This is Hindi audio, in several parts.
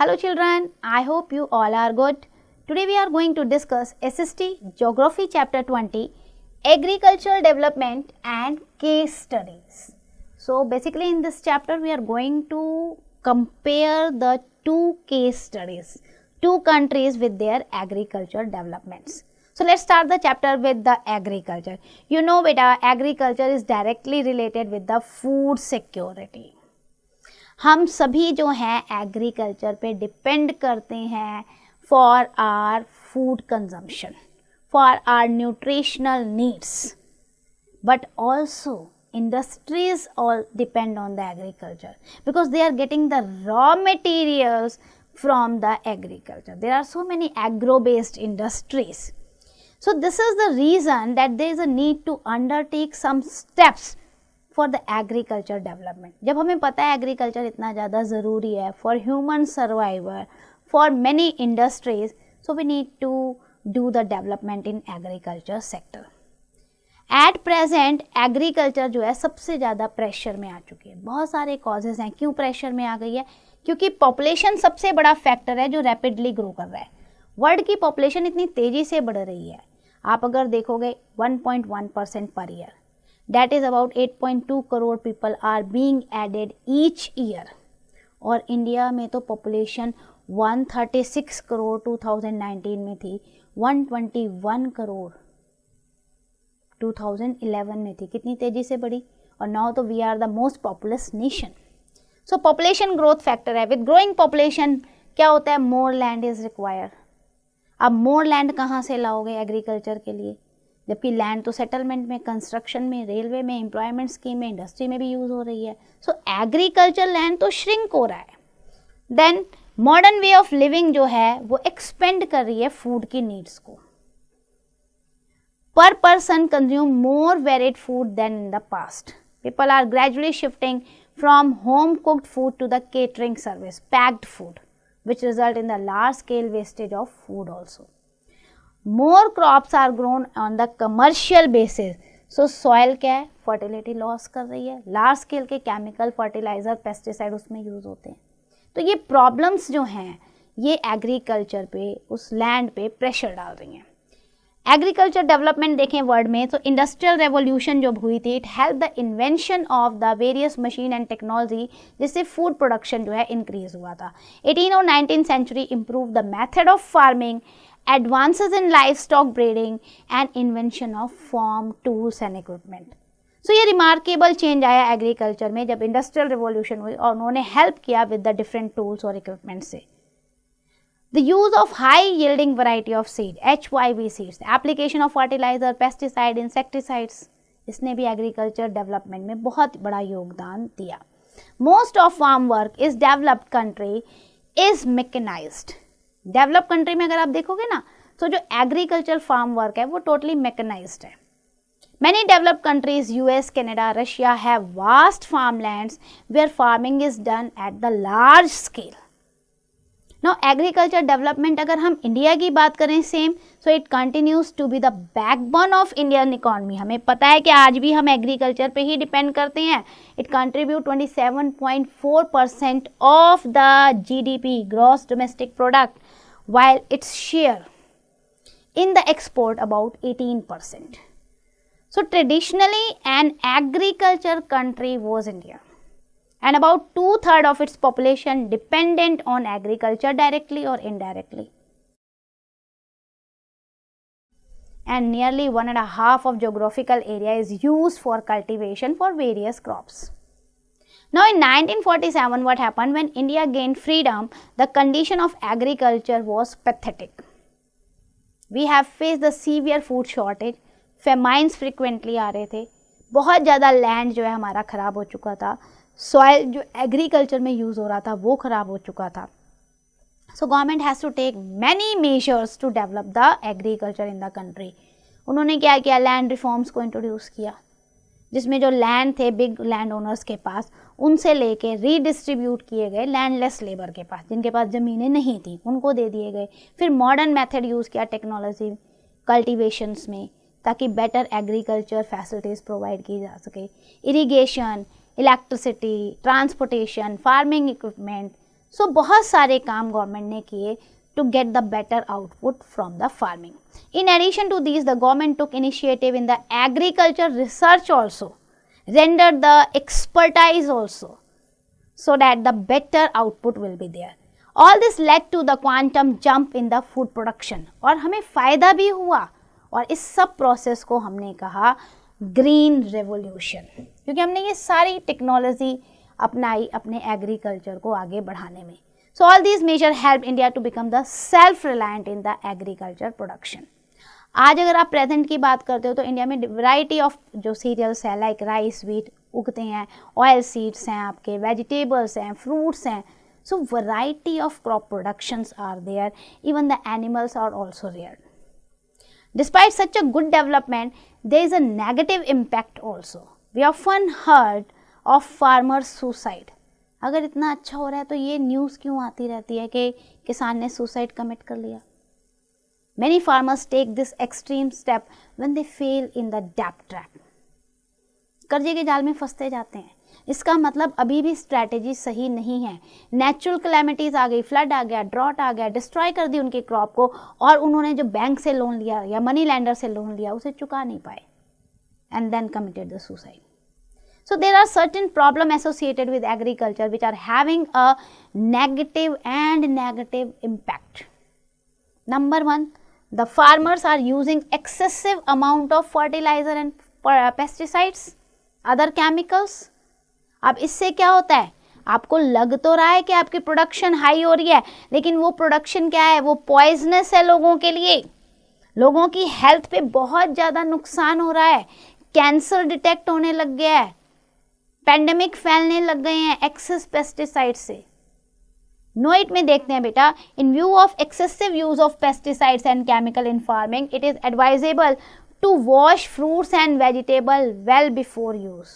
Hello children, I hope you all are good. Today we are going to discuss SST Geography Chapter 20 Agricultural Development and Case Studies. So basically in this chapter we are going to compare the two case studies, two countries with their agricultural developments. So let's start the chapter with the agriculture. You know beta, agriculture is directly related with the food security. हम सभी जो हैं एग्रीकल्चर पे डिपेंड करते हैं for our food consumption, for our nutritional needs, but also industries all depend on the agriculture because they are getting the raw materials from the agriculture. There are so many agro-based industries. So this is the reason that there is a need to undertake some steps for the agriculture development. जब हमें पता है एग्रीकल्चर इतना ज़्यादा ज़रूरी है for human survival, for many industries, so we need to do the development in agriculture sector. At present agriculture जो है सबसे ज़्यादा प्रेशर में आ चुकी है. बहुत सारे कॉजेज़ हैं क्यों प्रेशर में आ गई है, क्योंकि पॉपुलेशन सबसे बड़ा फैक्टर है जो रैपिडली ग्रो कर रहा है. वर्ल्ड की पॉपुलेशन इतनी तेज़ी से बढ़ रही है. आप अगर देखोगे 1.1% पर year, that is about 8.2 crore people are being added each year. और इंडिया में तो पॉपुलेशन 136 करोड़ 2019 में थी, 121 करोड़ 2011 में थी. कितनी तेजी से बढ़ी. और नाउ तो we are the most populous nation. So population growth factor है. विद ग्रोइंग पॉपुलेशन क्या होता है, मोर लैंड इज रिक्वायर्ड. अब मोर लैंड कहाँ से लाओगे एग्रीकल्चर के लिए, जबकि लैंड तो सेटलमेंट में, कंस्ट्रक्शन में, रेलवे में, एम्प्लॉयमेंट स्कीम में, इंडस्ट्री में भी यूज हो रही है. सो एग्रीकल्चर लैंड तो श्रिंक हो रहा है. Then modern way of living जो है वो एक्सपेंड कर रही है फूड की नीड्स को. Per person consume more varied food than in the past. People are gradually shifting from home cooked food to the catering service, packed food, which result in the large scale wastage of food also. More crops are grown on the commercial basis. So soil क्या है, fertility loss कर रही है. Large scale के chemical fertilizer, pesticide उसमें यूज होते हैं. तो ये प्रॉब्लम्स जो हैं ये एग्रीकल्चर पे, उस लैंड पे प्रेशर डाल रही हैं. एग्रीकल्चर डेवलपमेंट देखें वर्ल्ड में, तो इंडस्ट्रियल रेवोल्यूशन जब हुई थी, it help the invention of the various machine and technology, जिससे फूड प्रोडक्शन जो है इंक्रीज हुआ था. 18 और 19th century improve the method of farming, advances in life stock breeding and invention of farm tools and equipment. So ये रिमार्केबल चेंज आया एग्रीकल्चर में जब इंडस्ट्रियल रिवोल्यूशन हुई और उन्होंने हेल्प किया विद द डिफरेंट टूल्स और इक्विपमेंट से. The use of high yielding variety of seed, HYV seeds, application of fertilizer, pesticide, insecticides, इसने भी एग्रीकल्चर डेवलपमेंट में बहुत बड़ा योगदान दिया. Most of farm work is developed country is mechanized. Develop country में अगर आप देखोगे ना, तो जो एग्रीकल्चर फार्म वर्क है वो टोटली मैकेनाइज्ड है. Many developed countries, US, Canada, Russia have vast farmlands where farming is done at the large scale. Now agriculture development अगर हम इंडिया की बात करें same, so it continues to be the backbone of Indian economy. हमें पता है कि आज भी हम एग्रीकल्चर पे ही डिपेंड करते हैं. It contribute 27.4% of the GDP, gross domestic product, while its share in the export about 18%. So traditionally an agriculture country was India. And about 2/3 of its population dependent on agriculture directly or indirectly. And nearly 1.5 of geographical area is used for cultivation for various crops. Now in 1947 what happened when India gained freedom, the condition of agriculture was pathetic. We have faced the severe food shortage, famines frequently आ रहे थे, बहुत ज़्यादा लैंड जो है हमारा ख़राब हो चुका था, सॉइल जो एग्रीकल्चर में यूज़ हो रहा था वो ख़राब हो चुका था. So government has to take many measures to develop the agriculture in the country. उन्होंने क्या किया, लैंड रिफॉर्म्स को इंट्रोड्यूस किया, जिसमें जो लैंड थे बिग लैंड ओनर्स के पास, उनसे लेके रीडिस्ट्रीब्यूट किए गए लैंडलेस लेबर के पास, जिनके पास ज़मीनें नहीं थी उनको दे दिए गए. फिर मॉडर्न मेथड यूज़ किया टेक्नोलॉजी कल्टिवेशंस में, ताकि बेटर एग्रीकल्चर फैसिलिटीज़ प्रोवाइड की जा सके. Irrigation, electricity, transportation, farming equipment, so बहुत सारे काम गवर्नमेंट ने किए to get the better output from the farming. In addition to these, the government took initiative in the agriculture research also, rendered the expertise also, so that the better output will be there. All this led to the quantum jump in the food production. और हमें फ़ायदा भी हुआ और इस सब प्रोसेस को हमने कहा ग्रीन रेवोल्यूशन, क्योंकि हमने ये सारी टेक्नोलॉजी अपनाई अपने एग्रीकल्चर को आगे बढ़ाने में. So all these measures helped India to become the self-reliant in the agriculture production. आज अगर आप प्रेजेंट की बात करते हो तो इंडिया में वैरायटी ऑफ जो सीरियल्स है लाइक राइस व्हीट उगते हैं, ऑयल सीड्स हैं, आपके वेजिटेबल्स हैं, फ्रूट्स हैं. So variety of crop productions are there, even the animals are also rare. Despite such a good development, there is a negative impact also. We often heard of farmers' suicide. अगर इतना अच्छा हो रहा है तो ये न्यूज़ क्यों आती रहती है कि किसान ने सुसाइड कमिट कर लिया. Many farmers take this extreme step when they fail in the debt trap. कर्जे के जाल में फंसते जाते हैं. इसका मतलब अभी भी स्ट्रैटेजी सही नहीं है. नेचुरल कैलेमिटीज आ गई, फ्लड आ गया, ड्रॉट आ गया, डिस्ट्रॉय कर दी उनकी क्रॉप को, और उन्होंने जो बैंक से लोन लिया या मनी लैंडर से लोन लिया उसे चुका नहीं पाए, and then committed the suicide. So there are certain problems associated with agriculture which are having a negative impact. Number one, the farmers are using excessive amount of fertilizer and pesticides, other chemicals. अब इससे क्या होता है, आपको लग तो रहा है कि आपकी प्रोडक्शन हाई हो रही है, लेकिन वो प्रोडक्शन क्या है, वो पॉइजनस है लोगों के लिए. लोगों की हेल्थ पे बहुत ज़्यादा नुकसान हो रहा है. कैंसर डिटेक्ट होने लग गया है, पैंडेमिक फैलने लग गए हैं एक्सेस पेस्टिसाइड से. नोइट में देखते हैं बेटा, in view of excessive use of pesticides and chemical in farming it is advisable to wash fruits and vegetable well before use.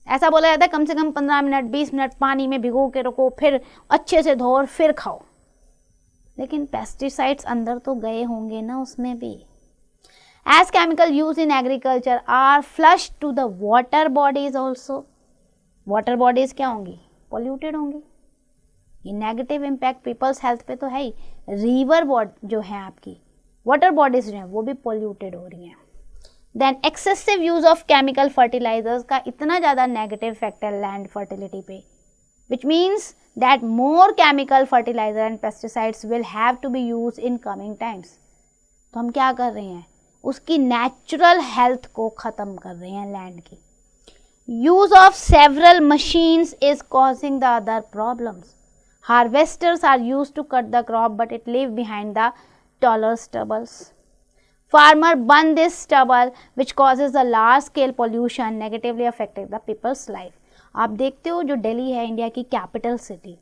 ऐसा बोला जाता है कम से कम 15 मिनट 20 मिनट पानी में भिगो के रखो, फिर अच्छे से धो और फिर खाओ. लेकिन पेस्टिसाइड्स अंदर तो गए होंगे ना उसमें भी. As chemical used in agriculture are flushed to the water bodies also. Water bodies क्या होंगी, polluted होंगी. ये negative impact people's health पे तो है ही. river जो है आपकी water bodies जो हैं वो भी polluted हो रही हैं. Then excessive use of chemical fertilizers का इतना ज़्यादा negative effect है land fertility पे, which means that more chemical fertilizer and pesticides will have to be used in coming times. तो हम क्या कर रहे हैं, उसकी नेचुरल हेल्थ को ख़त्म कर रहे हैं लैंड की. Use of several machines is causing the other problems. Harvesters are use to cut the crop but it leave behind the taller stubbles. Farmer burn this stubble which causes a large scale pollution negatively affecting the people's life. आप देखते हो जो दिल्ली है इंडिया की कैपिटल सिटी,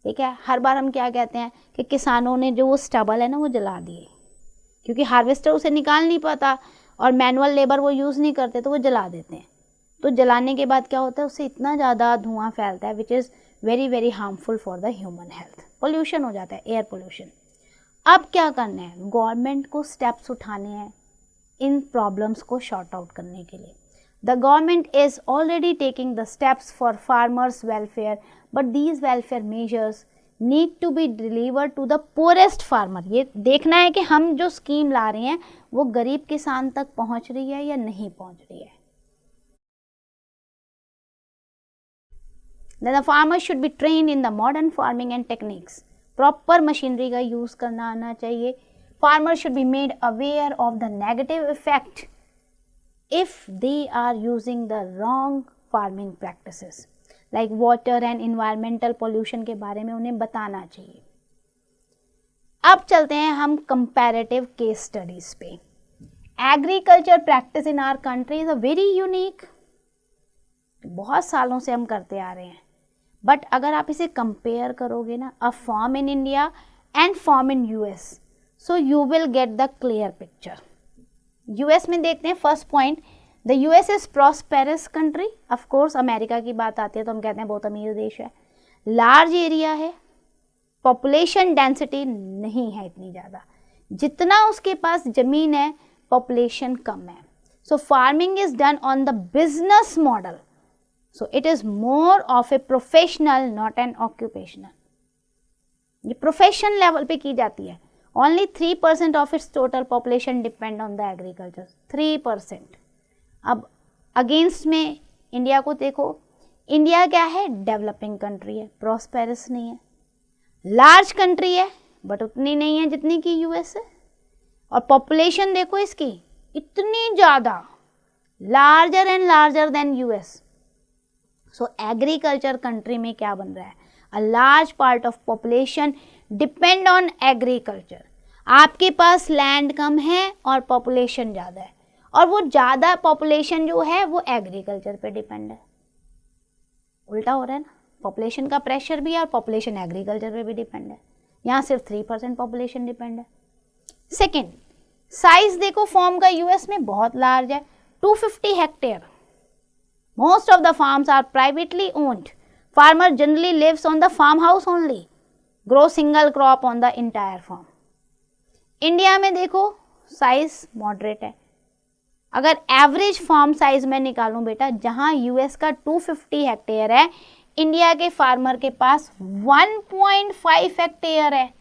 ठीक है, हर बार हम क्या कहते हैं कि किसानों ने जो वो स्टबल है ना वो जला दिए, क्योंकि हार्वेस्टर उसे निकाल नहीं पाता और मैनुअल लेबर वो यूज़ नहीं करते तो वो जला देते हैं. तो जलाने के बाद क्या होता है, उससे इतना ज़्यादा धुआं फैलता है which is very very harmful for the human health. Pollution हो जाता है, एयर पोल्यूशन. अब क्या करना है, गवर्नमेंट को स्टेप्स उठाने हैं इन प्रॉब्लम्स को शॉर्ट आउट करने के लिए. The government is already taking the steps for farmers welfare, but these welfare measures need to be deliver to the poorest farmer. ये देखना है कि हम जो स्कीम ला रहे हैं वो गरीब किसान तक पहुंच रही है या नहीं पहुंच रही है. Then the farmers should be trained in the modern farming and techniques. Proper machinery का यूज करना आना चाहिए. Farmers should be made aware of the negative effect if they are using the wrong farming practices. Like water and environmental pollution के बारे में उन्हें बताना चाहिए. अब चलते हैं हम कंपैरेटिव केस स्टडीज पे. Agriculture practice in our country is a very unique. बहुत सालों से हम करते आ रहे हैं, बट अगर आप इसे कंपेयर करोगे ना, a farm in India and farm in US, so you will get the clear picture. US में देखते हैं first point, the US is prosperous country. Of course America की बात आती है तो हम कहते हैं बहुत अमीर देश है. लार्ज एरिया है, पॉपुलेशन डेंसिटी नहीं है इतनी ज़्यादा, जितना उसके पास ज़मीन है पॉपुलेशन कम है. So farming is done on the business model. So it is more of a professional not an occupational. ये प्रोफेशन लेवल पे की जाती है। Only 3% of its total population depend on the agriculture, 3%। अब अगेंस्ट में इंडिया को देखो, इंडिया क्या है, डेवलपिंग कंट्री है, प्रॉस्पेरस नहीं है। लार्ज कंट्री है बट उतनी नहीं है जितनी की यूएस है। और पॉपुलेशन देखो इसकी इतनी ज़्यादा, larger and larger than US. So agriculture country में क्या बन रहा है, a large part of population depend on agriculture. आपके पास लैंड कम है और पॉपुलेशन ज़्यादा है, और वो ज़्यादा पॉपुलेशन जो है वो एग्रीकल्चर पे डिपेंड है। उल्टा हो रहा है ना, पॉपुलेशन का प्रेशर भी है और पॉपुलेशन एग्रीकल्चर पे भी डिपेंड है। यहाँ सिर्फ 3% पॉपुलेशन डिपेंड है। सेकेंड, साइज देखो फॉर्म का यूएस में बहुत लार्ज है, 250 hectare. Most of the farms are privately owned. Farmer generally lives on the farm house only, grow single crop on the entire farm. India में देखो साइज मॉडरेट है। अगर एवरेज फार्म साइज में निकालूं बेटा, जहां यूएस का 250 हेक्टेयर है, इंडिया के फार्मर के पास 1.5 हेक्टेयर है।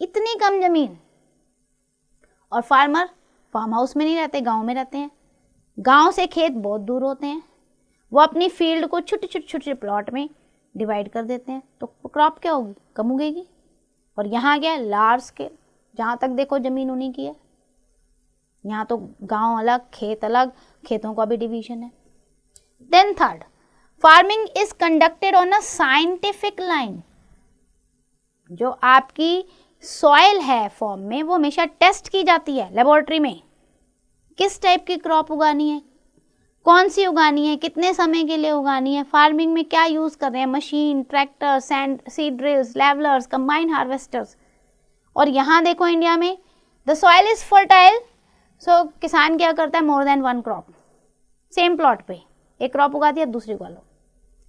इतनी कम जमीन। और फार्मर फार्म हाउस में नहीं रहते, गांव में रहते हैं। गांव से खेत बहुत दूर होते हैं, वो अपनी फील्ड को छोटे छोटे छोटे प्लॉट में डिवाइड कर देते हैं, तो क्रॉप क्या होगी, कम उगेगी। और यहाँ क्या है, लार्ज स्केल, जहाँ तक देखो जमीन उन्हीं की है। यहाँ तो गांव अलग, खेत अलग, खेतों का भी डिवीजन है। Then third, farming is conducted on a scientific line. जो आपकी सॉइल है फॉर्म में, वो हमेशा टेस्ट की जाती है लेबोरेटरी में। किस टाइप की क्रॉप उगानी है, कौन सी उगानी है, कितने समय के लिए उगानी है, फार्मिंग में क्या यूज कर रहे हैं, machine, tractor, seed drills, levelers, combine harvesters. और यहाँ देखो इंडिया में the soil is fertile, so किसान क्या करता है, more than one crop. Same plot पे एक क्रॉप उगा दिया, दूसरी उगा लो।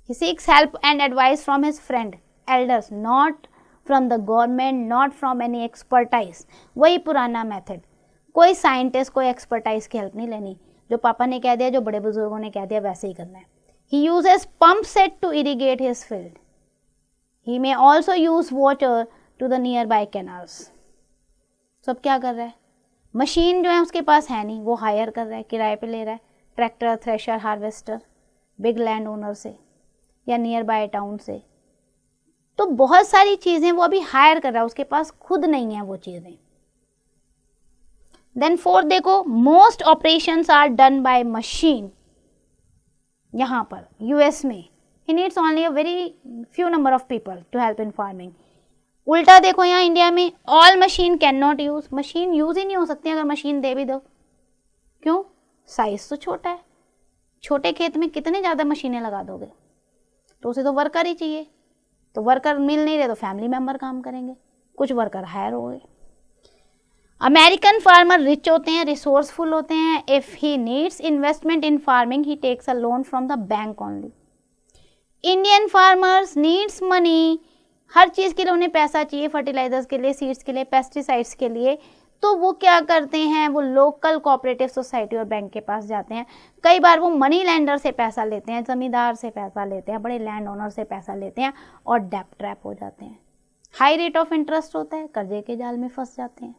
He seeks help and advice from his friend elders, not from the government, not from any expertise. वही पुराना मेथड, कोई साइंटिस्ट, कोई एक्सपर्टाइज की हेल्प नहीं लेनी। जो पापा ने कह दिया, जो बड़े बुजुर्गों ने कह दिया, वैसे ही करना है। He uses pump set to irrigate his field. He may also use water to the nearby canals. सब क्या कर रहा है, मशीन जो है उसके पास है नहीं, वो हायर कर रहा है, किराए पे ले रहा है, tractor, thresher, harvester, big land owner से या नियर बाय टाउन से। तो बहुत सारी चीजें वो अभी हायर कर रहा है, उसके पास खुद नहीं है वो चीजें। देन फोर्थ देखो, most operations are done by machine. यहां पर यूएस में he needs only a very few number of people to help in farming. उल्टा देखो यहाँ इंडिया में, all machine can not use. Machine use ही नहीं हो सकती अगर मशीन दे भी दो। क्यों, साइज तो छोटा है। छोटे खेत में कितने ज्यादा मशीनें लगा दोगे, तो उसे तो वर्कर ही चाहिए। तो वर्कर मिल नहीं रहे तो फैमिली मेंबर काम करेंगे, कुछ वर्कर हायर हो गए। अमेरिकन फार्मर रिच होते हैं, रिसोर्सफुल होते हैं। If he needs investment in farming, he takes a loan from the bank only. Indian farmers needs money, हर चीज के लिए उन्हें पैसा चाहिए, फर्टिलाइजर्स के लिए, सीड्स के लिए, पेस्टिसाइड्स के लिए। तो वो क्या करते हैं, वो लोकल कोऑपरेटिव सोसाइटी और बैंक के पास जाते हैं। कई बार वो मनी लैंडर से पैसा लेते हैं, जमींदार से पैसा लेते हैं, बड़े लैंड ओनर से पैसा लेते हैं और डेब्ट ट्रैप हो जाते हैं। हाई रेट ऑफ इंटरेस्ट होता है, कर्जे के जाल में फंस जाते हैं।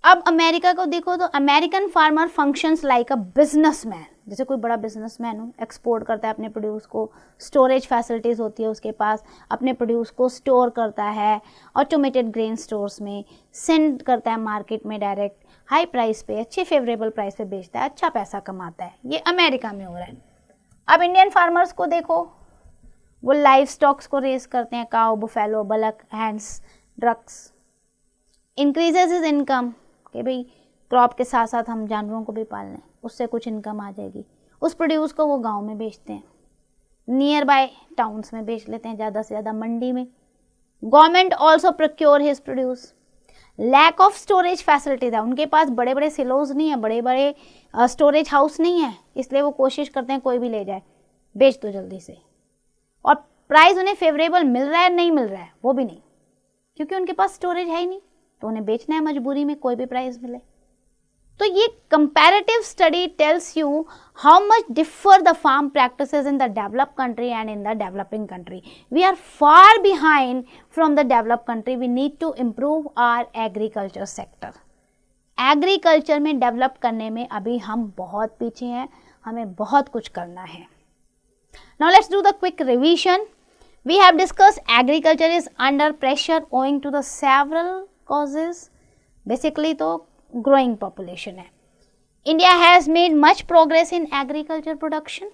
अब अमेरिका को देखो तो American farmer functions like a businessman. जैसे कोई बड़ा बिजनेसमैन हो, एक्सपोर्ट करता है अपने प्रोड्यूस को, स्टोरेज फैसिलिटीज होती है उसके पास, अपने प्रोड्यूस को स्टोर करता है ऑटोमेटेड ग्रेन स्टोर्स में, सेंड करता है मार्केट में डायरेक्ट, हाई प्राइस पे, अच्छे फेवरेबल प्राइस पे बेचता है, अच्छा पैसा कमाता है। ये अमेरिका में हो रहा है। अब इंडियन फार्मर्स को देखो, वो लाइफ स्टॉक्स को रेस करते हैं, cow, buffalo, bulk, hands, Drax. Increases is income, कि भाई क्रॉप के साथ साथ हम जानवरों को भी पाल लें, उससे कुछ इनकम आ जाएगी। उस प्रोड्यूस को वो गांव में बेचते हैं, नियर बाय टाउन्स में बेच लेते हैं, ज़्यादा से ज़्यादा मंडी में। Government also procure his produce. Lack of storage facilities है, उनके पास बड़े बड़े सिलोज नहीं है, बड़े बड़े स्टोरेज हाउस नहीं है, इसलिए वो कोशिश करते हैं कोई भी ले जाए, बेच दो जल्दी से। और प्राइस उन्हें फेवरेबल मिल रहा है नहीं मिल रहा है वो भी नहीं, क्योंकि उनके पास स्टोरेज है ही नहीं, तो उन्हें बेचना है मजबूरी में, कोई भी प्राइस मिले। तो ये comparative study tells you how much differ the farm practices in the developed country and in the developing country. We are far behind from the developed country. We need to improve our agriculture sector. Agriculture में डेवलप करने में अभी हम बहुत पीछे हैं, हमें बहुत कुछ करना है. Now let's do the quick revision. We have discussed agriculture is under pressure owing to the several causes. Basically तो growing population है. India has made much progress in agriculture production.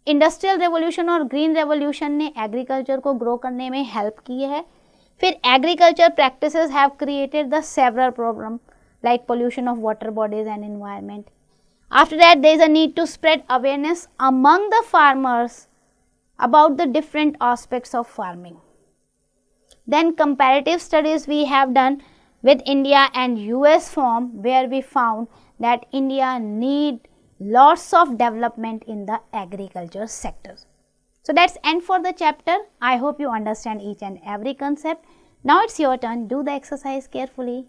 Industrial revolution और ग्रीन रेवोल्यूशन ने एग्रीकल्चर को ग्रो करने में हेल्प की है. फिर agriculture practices have created the several problem like pollution of water bodies and environment. After that, there is a need to spread awareness among the farmers about the different aspects of farming. Then comparative studies we have done with India and US farm, where we found that India need lots of development in the agriculture sector. So that's end for the chapter. I hope you understand each and every concept. Now it's your turn. Do the exercise carefully.